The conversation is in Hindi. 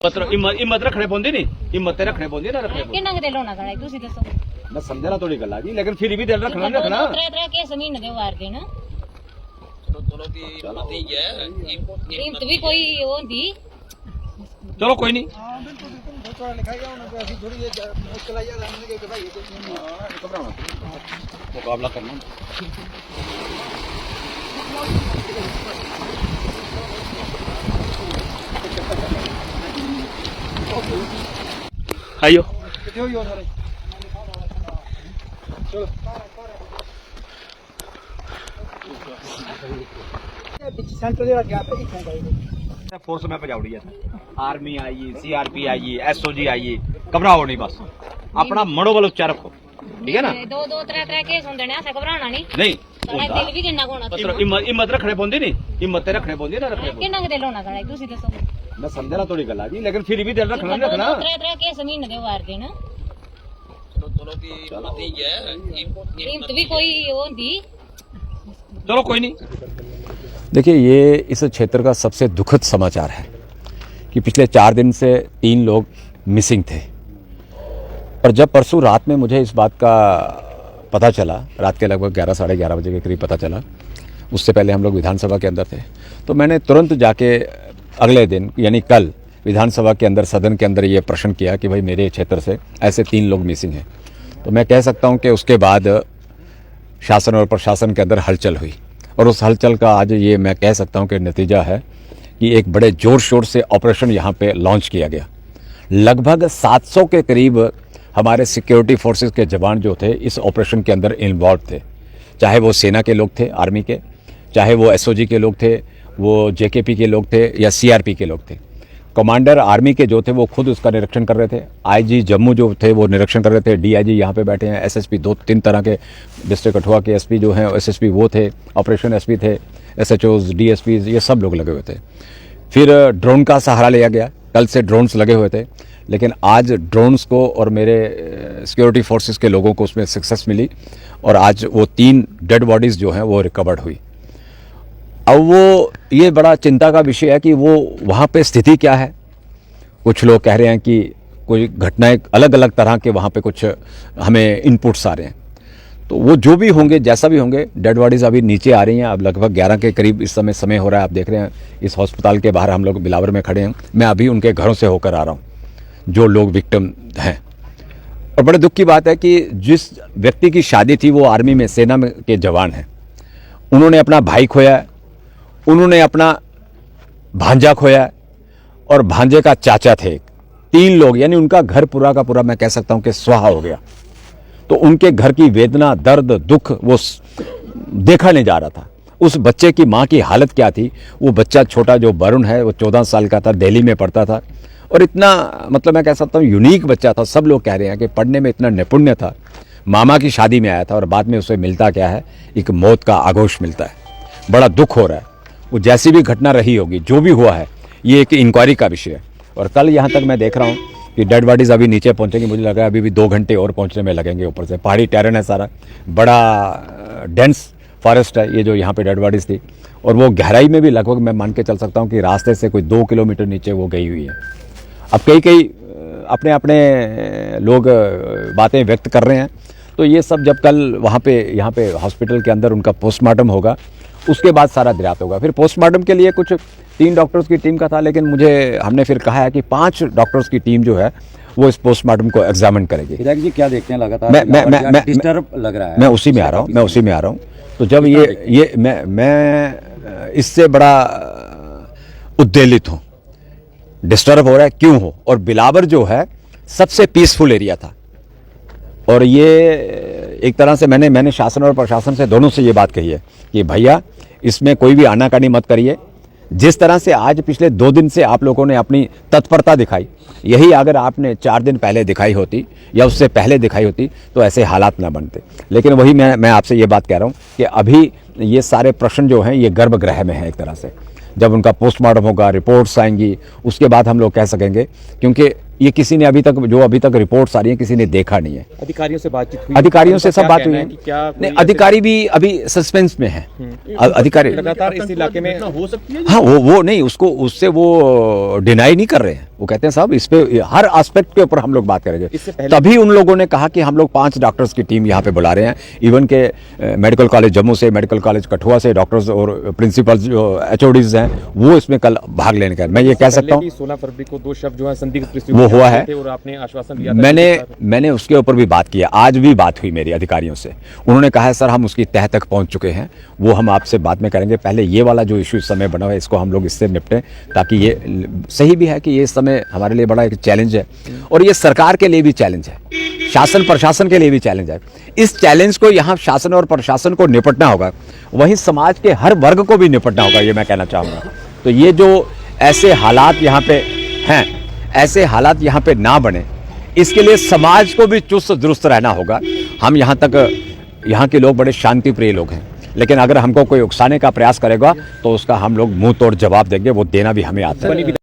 मतलब हिम्मत रखने पौंदी नहीं, हिम्मत रखने पौंदी ना रखने किन्ना के दिल होना चाहिए तुसी दसो। मैं समझा ना थोड़ी गल आ जी, लेकिन फिर भी दिल रखना नहीं रखना। त्रै केस महीने दे वार देना चलो की हिम्मत ही है, हिम्मत भी कोई होंदी। चलो कोई नहीं, मुकाबला करना। आइयो फोर्स में पजाउड़ी है, आर्मी आई, सीआरपी आई, एसओजी आई, घबराओ नहीं, बस अपना मनोबल उच्चा रखो, ठीक है ना। दो त्रै केस होंदे ने, ऐसे घबराना नहीं। नहीं दिल भी किन्ना होना मतलब हिम्मत रखने पौंदी नहीं, हिम्मत रखने पौंदी ना रखने। किन्ना के दिल होना चाहिए तुसी दसो। मैं समझा ना थोड़ी गल आ जी, लेकिन फिर भी दिल रखना नहीं रखना। त्रै केस महीने दे वार देना चलो की हिम्मत ही है, हिम्मत भी कोई होंदी। चलो कोई नहीं। देखिए, ये इस क्षेत्र का सबसे दुखद समाचार है कि पिछले 4 दिन से 3 लोग मिसिंग थे। और जब परसों रात में मुझे इस बात का पता चला, रात के लगभग 11 साढ़े 11 बजे के करीब पता चला, उससे पहले हम लोग विधानसभा के अंदर थे, तो मैंने तुरंत जाके अगले दिन यानी कल विधानसभा के अंदर, सदन के अंदर ये प्रश्न किया कि भाई मेरे क्षेत्र से ऐसे 3 लोग मिसिंग हैं। तो मैं कह सकता हूँ कि उसके बाद शासन और प्रशासन के अंदर हलचल हुई, और उस हलचल का आज ये मैं कह सकता हूँ कि नतीजा है कि एक बड़े ज़ोर शोर से ऑपरेशन यहाँ पे लॉन्च किया गया। लगभग 700 के करीब हमारे सिक्योरिटी फोर्सेस के जवान जो थे इस ऑपरेशन के अंदर इन्वॉल्व थे, चाहे वो सेना के लोग थे, आर्मी के, चाहे वो एसओजी के लोग थे, वो जेकेपी के लोग थे या सीआरपी के लोग थे। कमांडर आर्मी के जो थे वो खुद उसका निरीक्षण कर रहे थे, आईजी जम्मू जो थे वो निरीक्षण कर रहे थे, डीआईजी यहाँ पे बैठे हैं, एसएसपी 2-3 तरह के डिस्ट्रिक्ट कठुआ के एसपी जो हैं, एसएसपी वो थे, ऑपरेशन एसपी थे, एसएचओज, डीएसपीज, ये सब लोग लगे हुए थे। फिर ड्रोन का सहारा लिया गया, कल से ड्रोन्स लगे हुए थे, लेकिन आज ड्रोन्स को और मेरे सिक्योरिटी फोर्सेस के लोगों को उसमें सक्सेस मिली, और आज वो 3 डेड बॉडीज़ जो हैं वो रिकवर्ड हुई। अब वो ये बड़ा चिंता का विषय है कि वो वहाँ पे स्थिति क्या है। कुछ लोग कह रहे हैं कि कोई घटनाएं अलग अलग तरह के वहाँ पे कुछ हमें इनपुट्स आ रहे हैं, तो वो जो भी होंगे, जैसा भी होंगे, डेड बॉडीज़ अभी नीचे आ रही हैं। अब लगभग 11 के करीब इस समय हो रहा है, आप देख रहे हैं इस हॉस्पिटल के बाहर हम लोग बिलावर में खड़े हैं। मैं अभी उनके घरों से होकर आ रहा हूँ जो लोग विक्टिम हैं। और बड़े दुख की बात है कि जिस व्यक्ति की शादी थी वो आर्मी में, सेना में के जवान हैं, उन्होंने अपना भाई खोया है, उन्होंने अपना भांजा खोया, और भांजे का चाचा थे। 3 लोग, यानी उनका घर पूरा का पूरा मैं कह सकता हूं कि स्वाहा हो गया। तो उनके घर की वेदना, दर्द, दुख वो देखा नहीं जा रहा था। उस बच्चे की मां की हालत क्या थी। वो बच्चा छोटा जो वरुण है वो 14 साल का था, दिल्ली में पढ़ता था, और इतना मतलब मैं कह सकता हूँ यूनिक बच्चा था। सब लोग कह रहे हैं कि पढ़ने में इतना निपुण्य था, मामा की शादी में आया था, और बाद में उसे मिलता क्या है, एक मौत का आगोश मिलता है। बड़ा दुख हो रहा है। वो जैसी भी घटना रही होगी, जो भी हुआ है, ये एक इंक्वायरी का विषय है। और कल यहाँ तक मैं देख रहा हूँ कि डेड बॉडीज़ अभी नीचे पहुँचेंगी, मुझे लग रहा है अभी भी 2 घंटे और पहुँचने में लगेंगे। ऊपर से पहाड़ी टेरेन है, सारा बड़ा डेंस फॉरेस्ट है ये जो यहाँ पे डेड बॉडीज़ थी, और वो गहराई में भी लगभग मैं मान के चल सकता हूँ कि रास्ते से कोई 2 किलोमीटर नीचे वो गई हुई है। अब कई अपने अपने लोग बातें व्यक्त कर रहे हैं, तो ये सब जब कल वहाँ पे यहाँ पे हॉस्पिटल के अंदर उनका पोस्टमार्टम होगा, उसके बाद सारा दरियाफ्त होगा। फिर पोस्टमार्टम के लिए कुछ 3 डॉक्टर्स की टीम का था, लेकिन हमने फिर कहा है कि 5 डॉक्टर्स की टीम जो है वो इस पोस्टमार्टम को एग्जामिन करेगी। जी क्या देखते हैं लगातार मैं डिस्टर्ब लग रहा है। मैं उसी में आ रहा हूँ। तो जब ये मैं इससे बड़ा उद्वेलित हूँ। डिस्टर्ब हो रहा है, क्यों हो। और बिलावर जो है सबसे पीसफुल एरिया था, और ये एक तरह से मैंने शासन और प्रशासन से दोनों से ये बात कही है कि भैया इसमें कोई भी आनाकानी मत करिए। जिस तरह से आज पिछले 2 दिन से आप लोगों ने अपनी तत्परता दिखाई, यही अगर आपने 4 दिन पहले दिखाई होती या उससे पहले दिखाई होती तो ऐसे हालात ना बनते। लेकिन वही मैं आपसे ये बात कह रहा हूँ कि अभी ये सारे प्रश्न जो हैं ये गर्भगृह में हैं एक तरह से। जब उनका पोस्टमार्टम होगा, रिपोर्ट्स आएंगी, उसके बाद हम लोग कह सकेंगे, क्योंकि ये किसी ने अभी तक रिपोर्ट्स आ रही हैं किसी ने देखा नहीं है। अधिकारियों से बातचीत हुई? अधिकारियों से सब क्या बात कहना हुई है है कि क्या नहीं, कोई अधिकारी भी अभी सस्पेंस में है। अधिकारी लगातार इस इलाके में हो सकती है हाँ वो नहीं उससे वो डिनाई नहीं कर रहे हैं। वो कहते हैं साहब इस पे हर एस्पेक्ट के ऊपर हम लोग बात करेंगे। इससे पहले तभी उन लोगों ने कहा कि हम लोग 5 डॉक्टर्स की टीम यहाँ पे बुला रहे हैं। इवन के मेडिकल कॉलेज जम्मू से, मेडिकल कॉलेज कठुआ से डॉक्टर्स और प्रिंसिपल जो HODs हैं वो इसमें कल भाग लेने का। मैं ये कह सकता हूँ 16 फरवरी को 2 शव जो है संदिग्ध परिस्थिति वो हुआ है। और आपने आश्वासन दिया था मैंने उसके ऊपर भी बात किया। आज भी बात हुई मेरी अधिकारियों से। उन्होंने कहा है सर हम उसकी तह तक पहुंच चुके हैं, वो हम आपसे बाद में करेंगे। पहले ये वाला जो इशू इस समय बना हुआ है इसको हम लोग इससे निपटें, ताकि ये सही भी है कि ये इस समय हमारे लिए बड़ा एक चैलेंज है और ये सरकार के लिए भी चैलेंज है, शासन प्रशासन के लिए भी चैलेंज है। इस चैलेंज को यहाँ शासन और प्रशासन को निपटना होगा, वहीं समाज के हर वर्ग को भी निपटना होगा, ये मैं कहना चाहूँगा। तो ये जो ऐसे हालात यहाँ पे हैं, ऐसे हालात यहाँ पे ना बने, इसके लिए समाज को भी चुस्त दुरुस्त रहना होगा। हम यहाँ के लोग बड़े शांति प्रिय लोग हैं, लेकिन अगर हमको कोई उकसाने का प्रयास करेगा तो उसका हम लोग मुंह तोड़ जवाब देंगे, वो देना भी हमें आता है।